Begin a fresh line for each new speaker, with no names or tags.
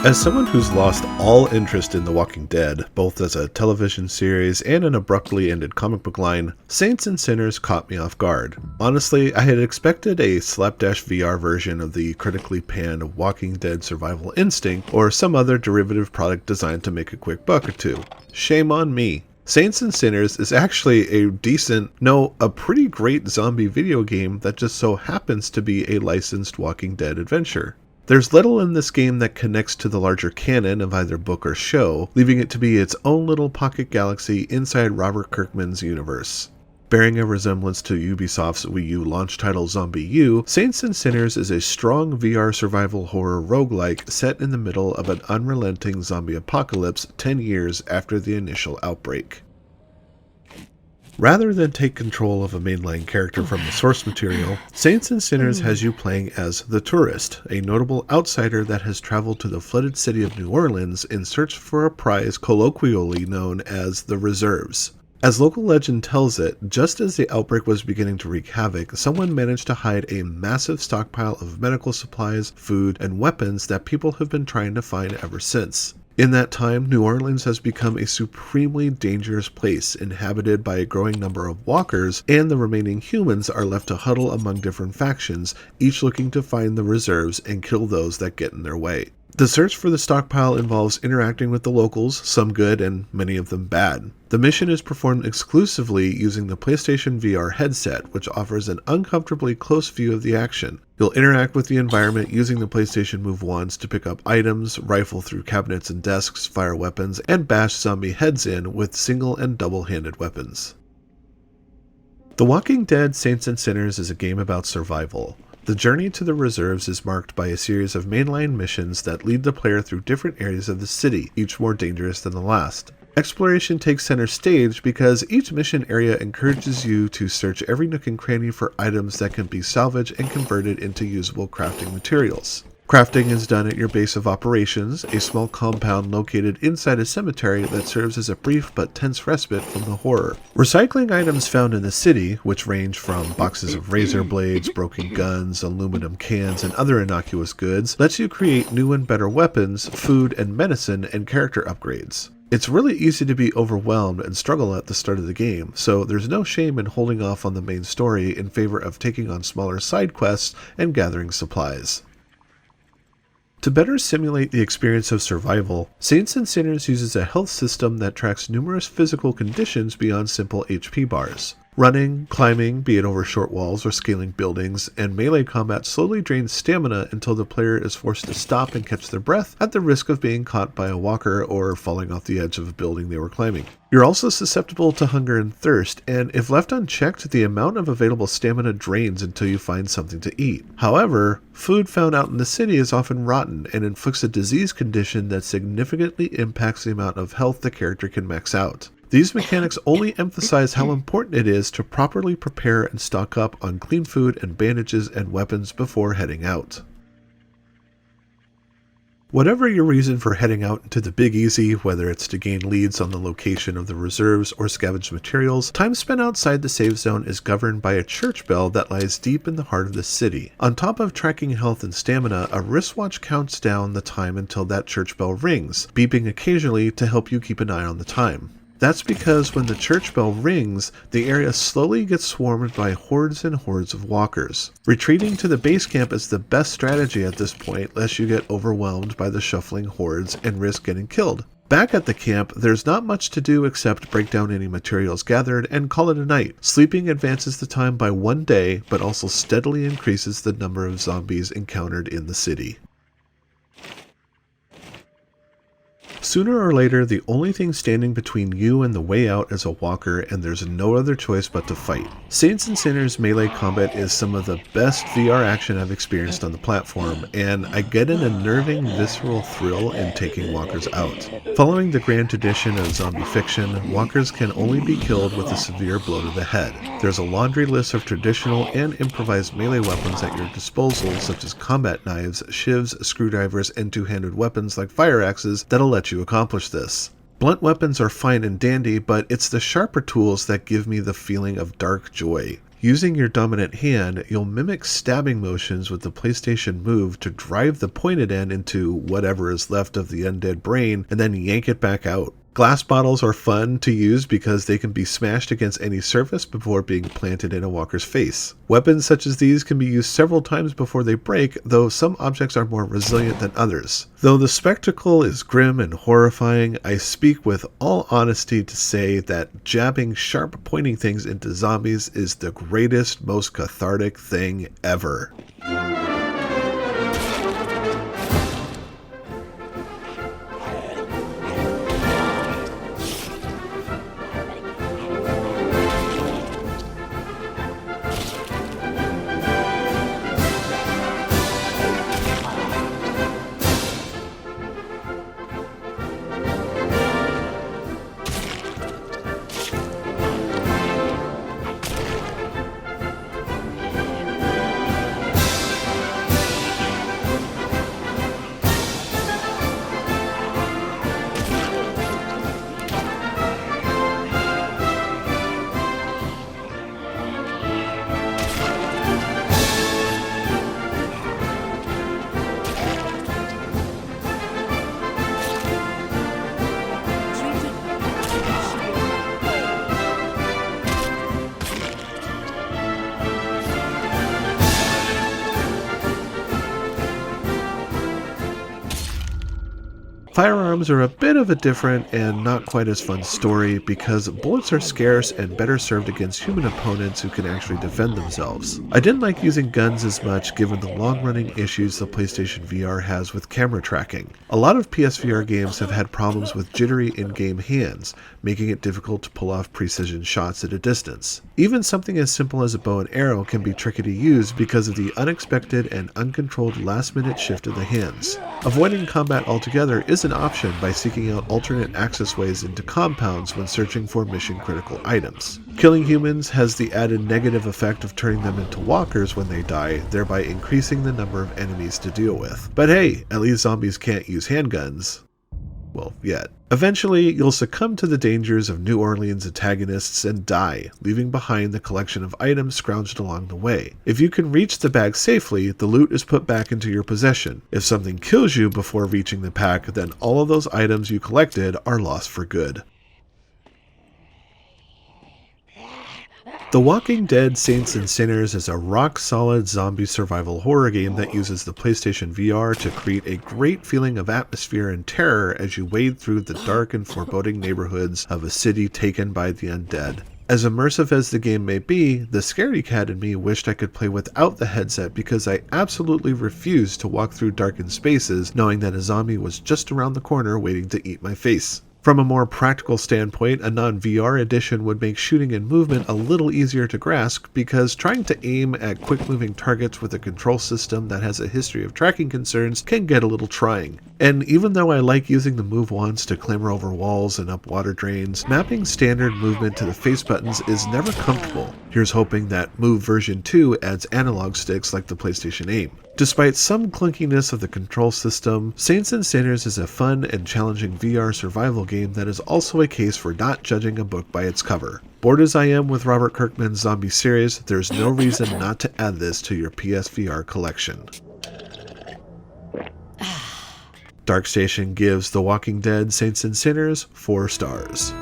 As someone who's lost all interest in The Walking Dead, both as a television series and an abruptly ended comic book line, Saints and Sinners caught me off guard. Honestly, I had expected a slapdash VR version of the critically panned Walking Dead Survival Instinct or some other derivative product designed to make a quick buck or two. Shame on me. Saints and Sinners is actually a decent, no, a pretty great zombie video game that just so happens to be a licensed Walking Dead adventure. There's little in this game that connects to the larger canon of either book or show, leaving it to be its own little pocket galaxy inside Robert Kirkman's universe. Bearing a resemblance to Ubisoft's Wii U launch title Zombie U, Saints and Sinners is a strong VR survival horror roguelike set in the middle of an unrelenting zombie apocalypse 10 years after the initial outbreak. Rather than take control of a mainline character from the source material, Saints and Sinners has you playing as the Tourist, a notable outsider that has traveled to the flooded city of New Orleans in search for a prize colloquially known as the Reserves. As local legend tells it, just as the outbreak was beginning to wreak havoc, someone managed to hide a massive stockpile of medical supplies, food, and weapons that people have been trying to find ever since. In that time, New Orleans has become a supremely dangerous place inhabited by a growing number of walkers, and the remaining humans are left to huddle among different factions, each looking to find the reserves and kill those that get in their way. The search for the stockpile involves interacting with the locals, some good and many of them bad. The mission is performed exclusively using the PlayStation VR headset, which offers an uncomfortably close view of the action. You'll interact with the environment using the PlayStation Move wands to pick up items, rifle through cabinets and desks, fire weapons, and bash zombie heads in with single and double-handed weapons. The Walking Dead Saints and Sinners is a game about survival. The journey to the reserves is marked by a series of mainline missions that lead the player through different areas of the city, each more dangerous than the last. Exploration takes center stage because each mission area encourages you to search every nook and cranny for items that can be salvaged and converted into usable crafting materials. Crafting is done at your base of operations, a small compound located inside a cemetery that serves as a brief but tense respite from the horror. Recycling items found in the city, which range from boxes of razor blades, broken guns, aluminum cans, and other innocuous goods, lets you create new and better weapons, food, and medicine, and character upgrades. It's really easy to be overwhelmed and struggle at the start of the game, so there's no shame in holding off on the main story in favor of taking on smaller side quests and gathering supplies. To better simulate the experience of survival, Saints and Sinners uses a health system that tracks numerous physical conditions beyond simple HP bars. Running, climbing, be it over short walls or scaling buildings, and melee combat slowly drains stamina until the player is forced to stop and catch their breath at the risk of being caught by a walker or falling off the edge of a building they were climbing. You're also susceptible to hunger and thirst, and if left unchecked, the amount of available stamina drains until you find something to eat. However, food found out in the city is often rotten and inflicts a disease condition that significantly impacts the amount of health the character can max out. These mechanics only emphasize how important it is to properly prepare and stock up on clean food and bandages and weapons before heading out. Whatever your reason for heading out into the Big Easy, whether it's to gain leads on the location of the reserves or scavenge materials, time spent outside the save zone is governed by a church bell that lies deep in the heart of the city. On top of tracking health and stamina, a wristwatch counts down the time until that church bell rings, beeping occasionally to help you keep an eye on the time. That's because when the church bell rings, the area slowly gets swarmed by hordes and hordes of walkers. Retreating to the base camp is the best strategy at this point, lest you get overwhelmed by the shuffling hordes and risk getting killed. Back at the camp, there's not much to do except break down any materials gathered and call it a night. Sleeping advances the time by 1 day, but also steadily increases the number of zombies encountered in the city. Sooner or later, the only thing standing between you and the way out is a walker, and there's no other choice but to fight. Saints and Sinners melee combat is some of the best VR action I've experienced on the platform, and I get an unnerving, visceral thrill in taking walkers out. Following the grand tradition of zombie fiction, walkers can only be killed with a severe blow to the head. There's a laundry list of traditional and improvised melee weapons at your disposal, such as combat knives, shivs, screwdrivers, and two-handed weapons like fire axes that'll let you accomplish this. Blunt weapons are fine and dandy, but it's the sharper tools that give me the feeling of dark joy. Using your dominant hand, you'll mimic stabbing motions with the PlayStation Move to drive the pointed end into whatever is left of the undead brain and then yank it back out. Glass bottles are fun to use because they can be smashed against any surface before being planted in a walker's face. Weapons such as these can be used several times before they break, though some objects are more resilient than others. Though the spectacle is grim and horrifying, I speak with all honesty to say that jabbing sharp pointing things into zombies is the greatest, most cathartic thing ever. Firearms are a bit of a different and not quite as fun story because bullets are scarce and better served against human opponents who can actually defend themselves. I didn't like using guns as much given the long-running issues the PlayStation VR has with camera tracking. A lot of PSVR games have had problems with jittery in-game hands, making it difficult to pull off precision shots at a distance. Even something as simple as a bow and arrow can be tricky to use because of the unexpected and uncontrolled last-minute shift of the hands. Avoiding combat altogether is an option by seeking out alternate access ways into compounds when searching for mission-critical items. Killing humans has the added negative effect of turning them into walkers when they die, thereby increasing the number of enemies to deal with. But hey, at least zombies can't use handguns. Well, yet. Eventually, you'll succumb to the dangers of New Orleans antagonists and die, leaving behind the collection of items scrounged along the way. If you can reach the bag safely, the loot is put back into your possession. If something kills you before reaching the pack, then all of those items you collected are lost for good. The Walking Dead Saints and Sinners is a rock-solid zombie survival horror game that uses the PlayStation VR to create a great feeling of atmosphere and terror as you wade through the dark and foreboding neighborhoods of a city taken by the undead. As immersive as the game may be, the scaredy cat in me wished I could play without the headset because I absolutely refused to walk through darkened spaces knowing that a zombie was just around the corner waiting to eat my face. From a more practical standpoint, a non-VR edition would make shooting and movement a little easier to grasp because trying to aim at quick-moving targets with a control system that has a history of tracking concerns can get a little trying. And even though I like using the move wands to clamber over walls and up water drains, mapping standard movement to the face buttons is never comfortable. Here's hoping that Move version 2 adds analog sticks like the PlayStation Aim. Despite some clunkiness of the control system, Saints and Sinners is a fun and challenging VR survival game that is also a case for not judging a book by its cover. Bored as I am with Robert Kirkman's zombie series, there's no reason not to add this to your PSVR collection. Darkstation gives The Walking Dead Saints and Sinners 4 stars.